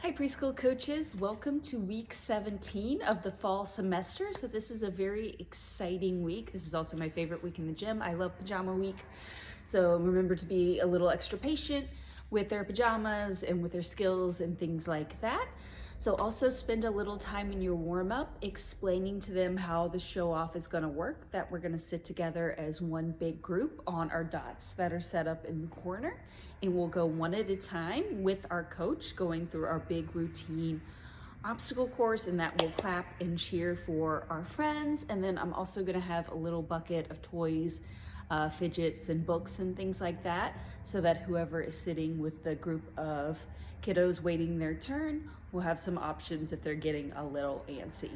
Hi preschool coaches, welcome to week 17 of the fall semester. So this is a very exciting week. This is also my favorite week in the gym. I love pajama week. So remember to be a little extra patient with their pajamas and with their skills and things like that. So also spend a little time in your warm-up explaining to them how the show-off is going to work, that we're going to sit together as one big group on our dots that are set up in the corner, and we'll go one at a time with our coach going through our big routine obstacle course, and that we'll clap and cheer for our friends. And then I'm also going to have a little bucket of toys, fidgets and books and things like that, so that whoever is sitting with the group of kiddos waiting their turn will have some options if they're getting a little antsy.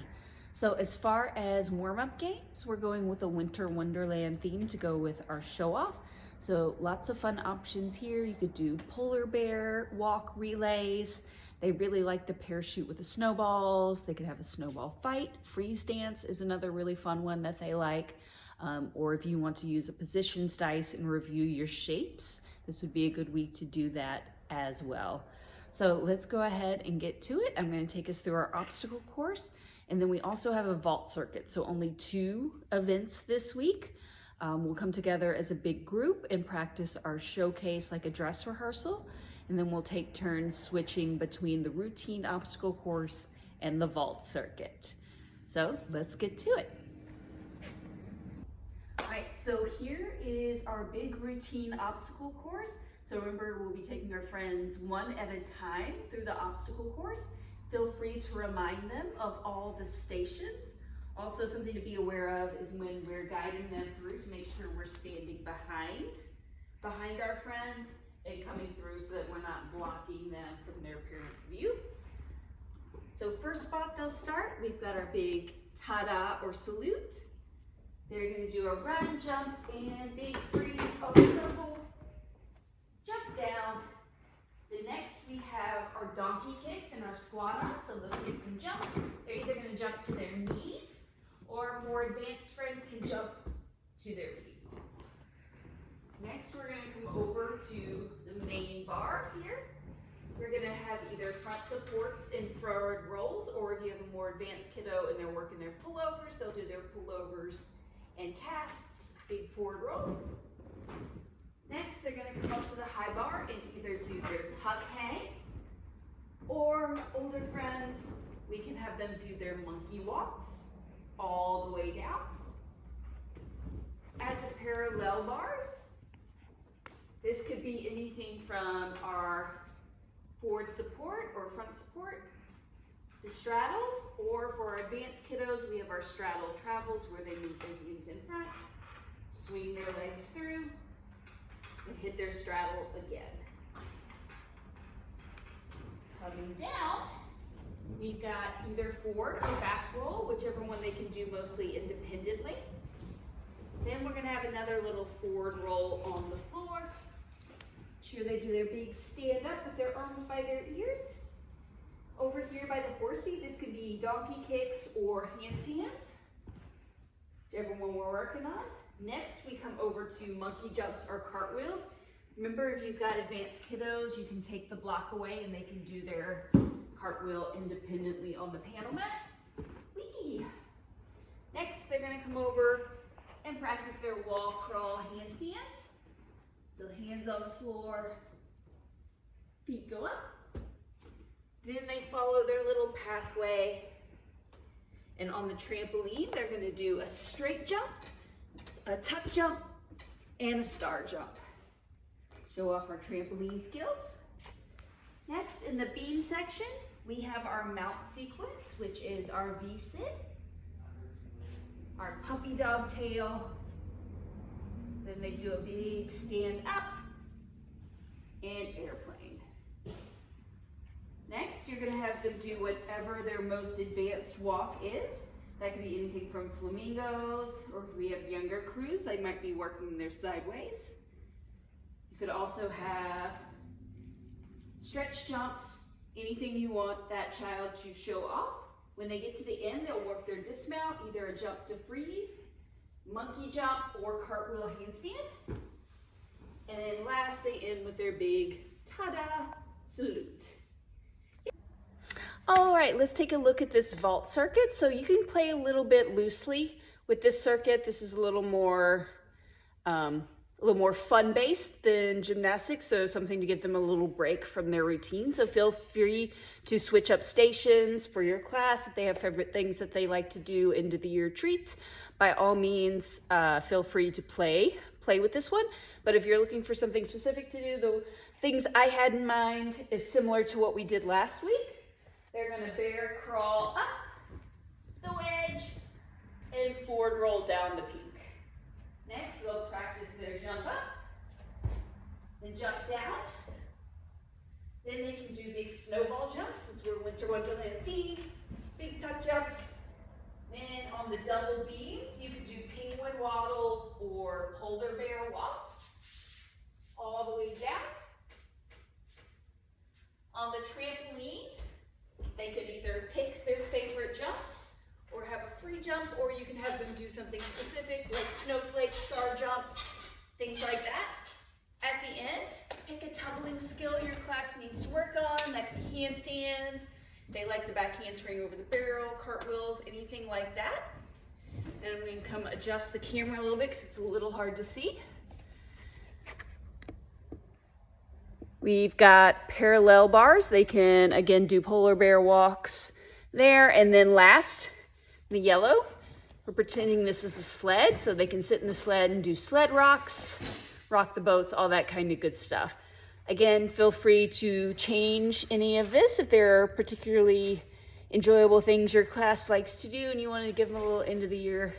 So as far as warm-up games, we're going with a winter wonderland theme to go with our show-off. So lots of fun options here. You could do polar bear walk relays. They really like the parachute with the snowballs. They could have a snowball fight. Freeze dance is another really fun one that they like. Or if you want to use a positions dice and review your shapes, this would be a good week to do that as well. So let's go ahead and get to it. I'm going to take us through our obstacle course, and then we also have a vault circuit. So only 2 events this week. We'll come together as a big group and practice our showcase like a dress rehearsal, and then we'll take turns switching between the routine obstacle course and the vault circuit. So let's get to it. All right, so here is our big routine obstacle course. So remember, we'll be taking our friends one at a time through the obstacle course. Feel free to remind them of all the stations. Also, something to be aware of is when we're guiding them through, to make sure we're standing behind our friends and coming through so that we're not blocking them from their parents' view. So first spot they'll start, we've got our big ta-da or salute. They're going to do a run, jump, and big freeze. Oh, wonderful. Jump down. The next we have our donkey kicks and our squat on, so they'll take some jumps. They're either going to jump to their knees, or more advanced friends can jump to their feet. Next we're going to come over to the main bar here. We're going to have either front supports and forward rolls, or if you have a more advanced kiddo and they're working their pullovers, they'll do their pullovers and casts, big forward roll. Next, they're going to come up to the high bar and either do their tuck hang, or older friends, we can have them do their monkey walks all the way down. At the parallel bars, this could be anything from our forward support or front support to straddles, or for our advanced kiddos, we have our straddle travels where they move their knees in front, swing their legs through, and hit their straddle again. Coming down, we've got either forward or back roll, whichever one they can do mostly independently. Then we're going to have another little forward roll on the floor. Sure they do their big stand up with their arms by their ears. Over here by the horsey, this could be donkey kicks or handstands, whichever one we're working on. Next, we come over to monkey jumps or cartwheels. Remember, if you've got advanced kiddos, you can take the block away and they can do their cartwheel independently on the panel mat. Whee! Next, they're going to come over and practice their wall crawl handstands. So hands on the floor, feet go up. Then they follow their little pathway. And on the trampoline, they're going to do a straight jump, a tuck jump, and a star jump. Show off our trampoline skills. Next, in the beam section, we have our mount sequence, which is our V-sit, our puppy dog tail. Then they do a big stand up and airplane. Next, you're going to have them do whatever their most advanced walk is. That could be anything from flamingos, or if we have younger crews, they might be working their sideways. You could also have stretch jumps, anything you want that child to show off. When they get to the end, they'll work their dismount, either a jump to freeze, monkey jump, or cartwheel handstand. And then last, they end with their big ta-da salute. All right, let's take a look at this vault circuit. So you can play a little bit loosely with this circuit. This is a little more fun-based than gymnastics, so something to give them a little break from their routine. So feel free to switch up stations for your class if they have favorite things that they like to do, end of the year treats. By all means, feel free to play with this one. But if you're looking for something specific to do, the things I had in mind is similar to what we did last week. They're gonna bear crawl up the wedge and forward roll down the peak. Next, they'll practice their jump up, then jump down. Then they can do big snowball jumps, since we're Winter Wonderland theme, big tuck jumps. Then on the double beams, you can do penguin waddles or polar bear walks, all the way down. On the trampoline, they could either pick their favorite jumps or have a free jump, or you can have them do something specific like snowflake, star jumps, things like that. At the end, pick a tumbling skill your class needs to work on. That could be handstands. They like the back handspring over the barrel, cartwheels, anything like that. Then I'm going to come adjust the camera a little bit because it's a little hard to see. We've got parallel bars. They can, again, do polar bear walks there. And then last, the yellow, we're pretending this is a sled, so they can sit in the sled and do sled rocks, rock the boats, all that kind of good stuff. Again, feel free to change any of this if there are particularly enjoyable things your class likes to do and you want to give them a little end of the year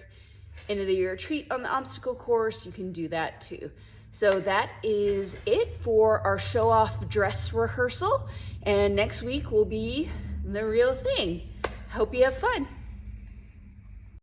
treat on the obstacle course, you can do that too. So that is it for our show off dress rehearsal, and next week will be the real thing. Hope you have fun.